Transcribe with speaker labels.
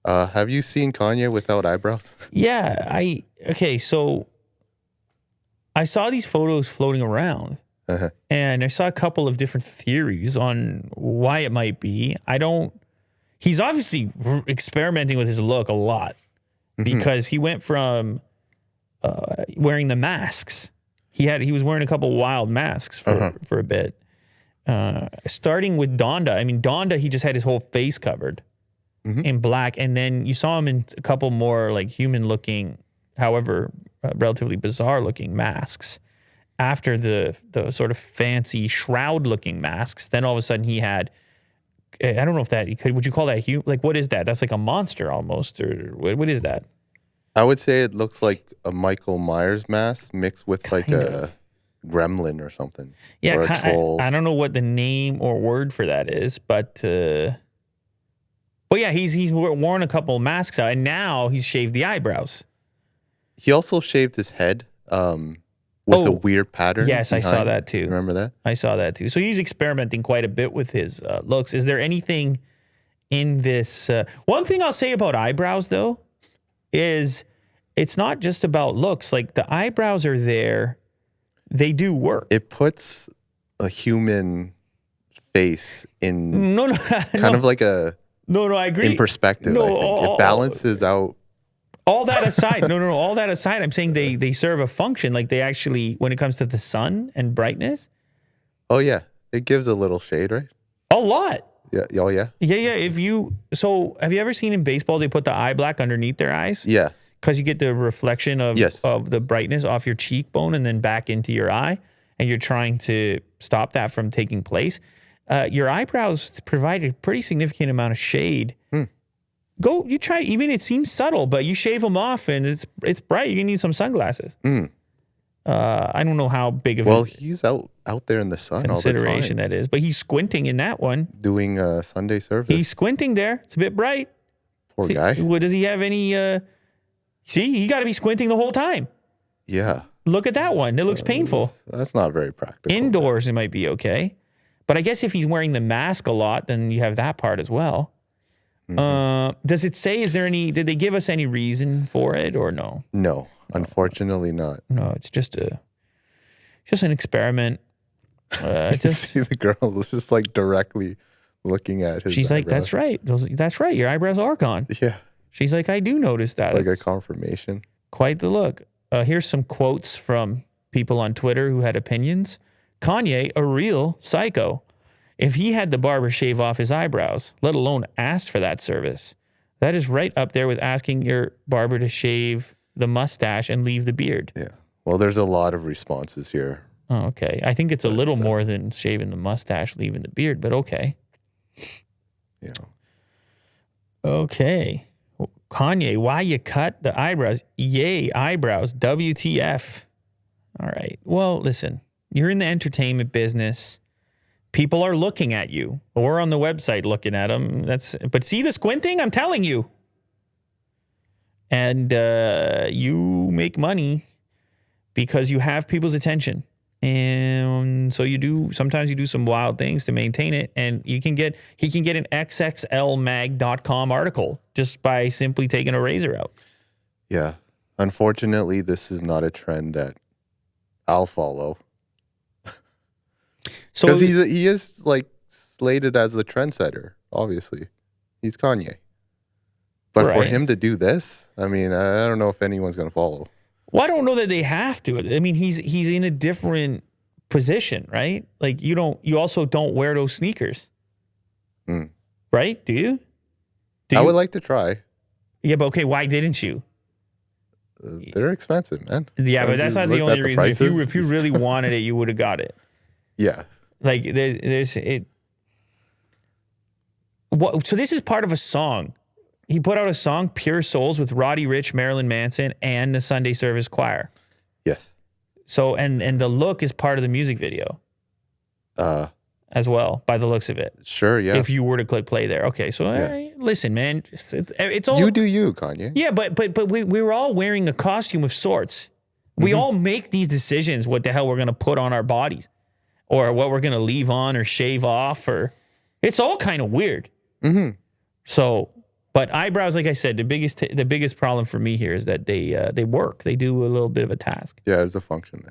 Speaker 1: Have you seen Kanye without eyebrows?
Speaker 2: Yeah, so I saw these photos floating around,
Speaker 1: Uh-huh.
Speaker 2: and I saw a couple of different theories on why it might be. He's obviously experimenting with his look a lot because he went from wearing the masks. He was wearing a couple wild masks for a bit. Starting with Donda. I mean, Donda, he just had his whole face covered in black. And then you saw him in a couple more like human looking, however, relatively bizarre looking masks. After the sort of fancy shroud looking masks, then all of a sudden he had, I don't know if that, would you call that human? Like, what is that? That's like a monster almost, or what is that?
Speaker 1: I would say it looks like a Michael Myers mask mixed with like a gremlin or something.
Speaker 2: Yeah,
Speaker 1: or a troll.
Speaker 2: I don't know what the name or word for that is, but yeah, he's worn a couple of masks out, and now he's shaved the eyebrows.
Speaker 1: He also shaved his head with a weird pattern.
Speaker 2: Yes, I saw that too.
Speaker 1: Remember that?
Speaker 2: I saw that too. So he's experimenting quite a bit with his looks. Is there anything in this? One thing I'll say about eyebrows, though, is it's not just about looks. Like, the eyebrows are there. They do work.
Speaker 1: It puts a human face in
Speaker 2: kind
Speaker 1: of like a...
Speaker 2: No, I agree.
Speaker 1: In perspective, I think. It balances out...
Speaker 2: All that aside, all that aside, I'm saying they serve a function. Like, they actually, when it comes to the sun and brightness.
Speaker 1: Oh, yeah. It gives a little shade, right?
Speaker 2: A lot.
Speaker 1: Yeah. Oh, yeah?
Speaker 2: Yeah. Have you ever seen in baseball, they put the eye black underneath their eyes?
Speaker 1: Yeah.
Speaker 2: Because you get the reflection of the brightness off your cheekbone and then back into your eye, and you're trying to stop that from taking place. Your eyebrows provide a pretty significant amount of shade. You try, even it seems subtle, but you shave them off and it's bright. You're going to need some sunglasses. I don't know how big of
Speaker 1: he's out there in the sun all the time.
Speaker 2: Consideration that is, but he's squinting in that one.
Speaker 1: Doing a Sunday service.
Speaker 2: He's squinting there. It's a bit bright.
Speaker 1: Poor guy.
Speaker 2: Does he have any... See, you got to be squinting the whole time.
Speaker 1: Yeah.
Speaker 2: Look at that one. It looks painful.
Speaker 1: That's not very practical.
Speaker 2: Indoors, it might be okay. But I guess if he's wearing the mask a lot, then you have that part as well. Does it say, did they give us any reason for it or no?
Speaker 1: No, unfortunately not.
Speaker 2: No, it's just an experiment.
Speaker 1: Just see the girl just like directly looking at his
Speaker 2: She's
Speaker 1: eyebrows.
Speaker 2: Like, that's right. That's right. Your eyebrows are gone.
Speaker 1: Yeah.
Speaker 2: She's like, I do notice that.
Speaker 1: It's like a confirmation.
Speaker 2: Quite the look. Here's some quotes from people on Twitter who had opinions. Kanye, a real psycho. If he had the barber shave off his eyebrows, let alone asked for that service, that is right up there with asking your barber to shave the mustache and leave the beard.
Speaker 1: Yeah. Well, there's a lot of responses here.
Speaker 2: Oh, okay. I think it's a little more than shaving the mustache, leaving the beard, but okay.
Speaker 1: Yeah.
Speaker 2: Okay. Kanye, why you cut the eyebrows? Yay, eyebrows. WTF. All right. Well, listen, you're in the entertainment business. People are looking at you. We're on the website looking at them. But see the squinting? I'm telling you. And you make money because you have people's attention. And so sometimes you do some wild things to maintain it. And he can get an xxlmag.com article just by simply taking a razor out.
Speaker 1: Yeah. Unfortunately, this is not a trend that I'll follow. Because he is like slated as a trendsetter, obviously. He's Kanye. But for him to do this, I mean, I don't know if anyone's going to follow.
Speaker 2: Well, I don't know that they have to. I mean, he's in a different position, right? Like you also don't wear those sneakers. Right? Do you?
Speaker 1: I would like to try.
Speaker 2: Yeah, but okay, why didn't you?
Speaker 1: They're expensive, man.
Speaker 2: Yeah, but that's not the only reason. If you really wanted it, you would have got it.
Speaker 1: Yeah.
Speaker 2: Like there's it. So this is part of a song. He put out a song, Pure Souls, with Roddy Ricch, Marilyn Manson, and the Sunday Service Choir.
Speaker 1: Yes.
Speaker 2: So and the look is part of the music video. As well, by the looks of it.
Speaker 1: Sure, yeah.
Speaker 2: If you were to click play there. Okay, so listen, man. It's all...
Speaker 1: You do you, Kanye.
Speaker 2: Yeah, but we were all wearing a costume of sorts. We all make these decisions what the hell we're going to put on our bodies. Or what we're going to leave on or shave off. Or it's all kind of weird. So But eyebrows, like I said, the biggest problem for me here is that they work. They do a little bit of a task.
Speaker 1: Yeah, there's a function there.